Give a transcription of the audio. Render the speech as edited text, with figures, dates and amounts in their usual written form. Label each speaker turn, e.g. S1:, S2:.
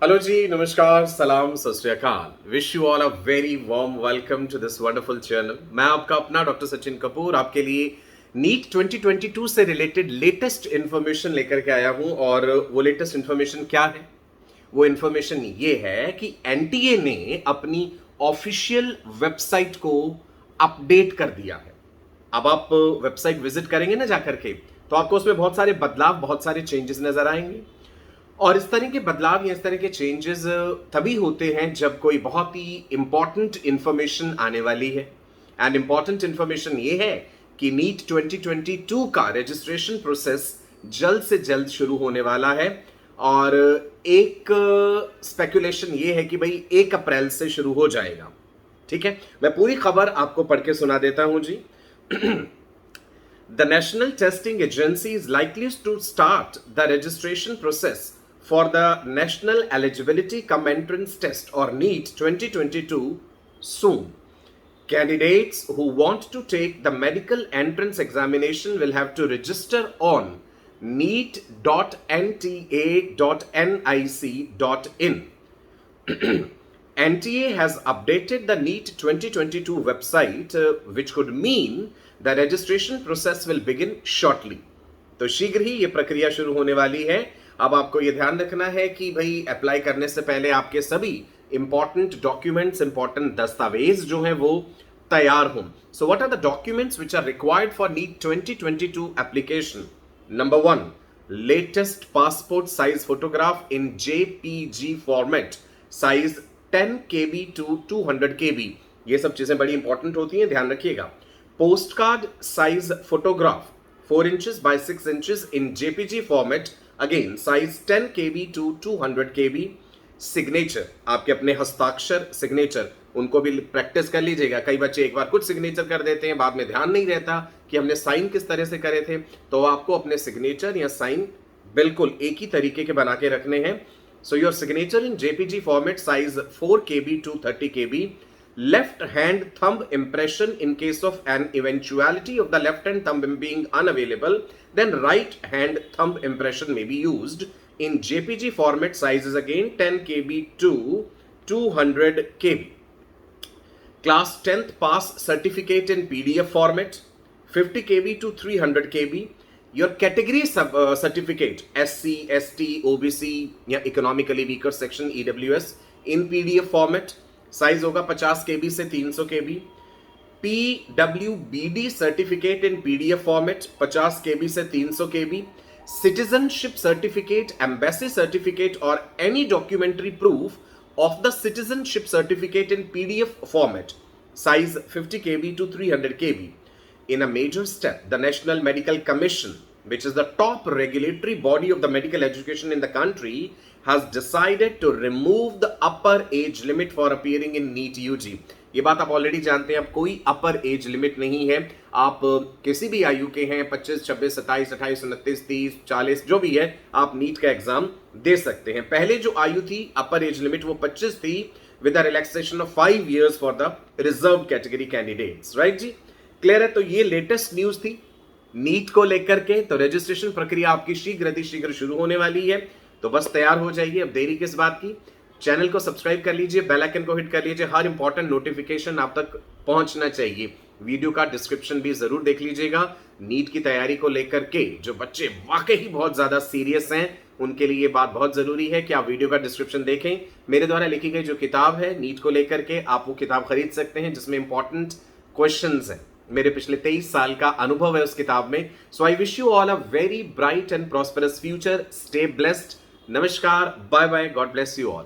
S1: Hello जी, नमस्कार, सलाम, सत श्री अकाल। Wish you all a very warm welcome to this wonderful channel. मैं आपका अपना डॉक्टर सचिन कपूर आपके लिए नीट 2022 से रिलेटेड लेटेस्ट इंफॉर्मेशन लेकर के आया हूं। और वो लेटेस्ट इंफॉर्मेशन क्या है? वो इंफॉर्मेशन ये है कि एनटीए ने अपनी ऑफिशियल वेबसाइट को अपडेट कर दिया है। अब आप वेबसाइट विजिट करेंगे ना जाकर के, तो आपको उसमें बहुत सारे बदलाव, बहुत सारे चेंजेस नजर आएंगे। और इस तरह के बदलाव या इस तरह के चेंजेस तभी होते हैं जब कोई बहुत ही इंपॉर्टेंट इंफॉर्मेशन आने वाली है। एंड इंपॉर्टेंट इंफॉर्मेशन ये है कि नीट 2022 का रजिस्ट्रेशन प्रोसेस जल्द से जल्द शुरू होने वाला है। और एक स्पेकुलेशन ये है कि भाई 1 अप्रैल से शुरू हो जाएगा। ठीक है, मैं पूरी खबर आपको पढ़ के सुना देता हूं जी। The National Testing Agency is likely to start the registration process for the National Eligibility Cum Entrance Test or NEET 2022 soon. Candidates who want to take the medical entrance examination will have to register on neet.nta.nic.in. NTA has updated the NEET 2022 website, which could mean the registration process will begin shortly. तो शीघ्र ही ये प्रक्रिया शुरू होने वाली है। अब आपको ये ध्यान रखना है कि भाई अप्लाई करने से पहले आपके सभी इंपॉर्टेंट डॉक्यूमेंट्स, इंपॉर्टेंट दस्तावेज जो हैं वो तैयार हों। So what are the documents which are required for NEET 2022 application? Number 1, latest passport size photograph in JPG format, size 10 KB to 200 KB। ये सब चीजें बड़ी इंपॉर्टेंट होती हैं, ध्यान रखिएगा। Post card size photograph 4 inches by 6 inches in JPG format, again size 10 KB to 200 KB। Signature, आपके अपने हस्ताक्षर सिग्नेचर, उनको भी प्रैक्टिस कर लीजिएगा। कई बच्चे एक बार कुछ सिग्नेचर कर देते हैं, बाद में ध्यान नहीं रहता कि हमने साइन किस तरह से करे थे। तो आपको अपने सिग्नेचर या साइन बिल्कुल एक ही तरीके के बना के रखने हैं। So your signature in JPG format, size 4 KB to 30 KB। Left hand thumb impression in case of an eventuality of the left hand thumb being unavailable, then right hand thumb impression may be used in JPG format, sizes again 10 KB to 200 KB। Class 10th pass certificate in PDF format 50 KB to 300 KB। Your category certificate SC, ST, OBC या economically weaker section EWS in PDF format, size होगा 50 KB से 300 KB। PWBD certificate in PDF format 50 KB से 300 KB। Citizenship certificate, embassy certificate और any documentary proof of the citizenship certificate in PDF format, size 50 KB to 300 KB। In a major step, the National Medical Commission, which is the top regulatory body of the medical education in the country, has decided to remove the upper age limit for appearing in NEET UG। ये बात आप already जानते हैं, अब कोई अपर age limit नहीं है। आप किसी भी आयु के हैं, 25, 26, 27, 28, 29, 30, 40, जो भी है, आप नीट का एग्जाम दे सकते हैं। पहले जो आयु थी अपर एज लिमिट वो 25 थी, with the relaxation of 5 years for the reserve category candidates. Right जी, क्लियर है? तो ये लेटेस्ट न्यूज थी नीट को लेकर के। तो रजिस्ट्रेशन प्रक्रिया आपकी शीघ्र अतिशीघ्र शुरू होने वाली है, तो बस तैयार हो जाइए। अब देरी किस बात की? चैनल को सब्सक्राइब कर लीजिए, बेल आइकन को हिट कर लीजिए, हर इंपॉर्टेंट नोटिफिकेशन आप तक पहुंचना चाहिए। वीडियो का डिस्क्रिप्शन भी जरूर देख लीजिएगा। नीट की तैयारी को लेकर के जो बच्चे वाकई बहुत ज्यादा सीरियस हैं, उनके लिए ये बात बहुत जरूरी है कि आप वीडियो का डिस्क्रिप्शन देखें। मेरे द्वारा लिखी गई जो किताब है नीट को लेकर के, आप वो किताब खरीद सकते हैं, जिसमें इंपॉर्टेंट क्वेश्चंस हैं। मेरे पिछले 23 साल का अनुभव है उस किताब में। So I wish you all a very bright and prosperous future. Stay blessed. नमस्कार, bye bye, God bless you all.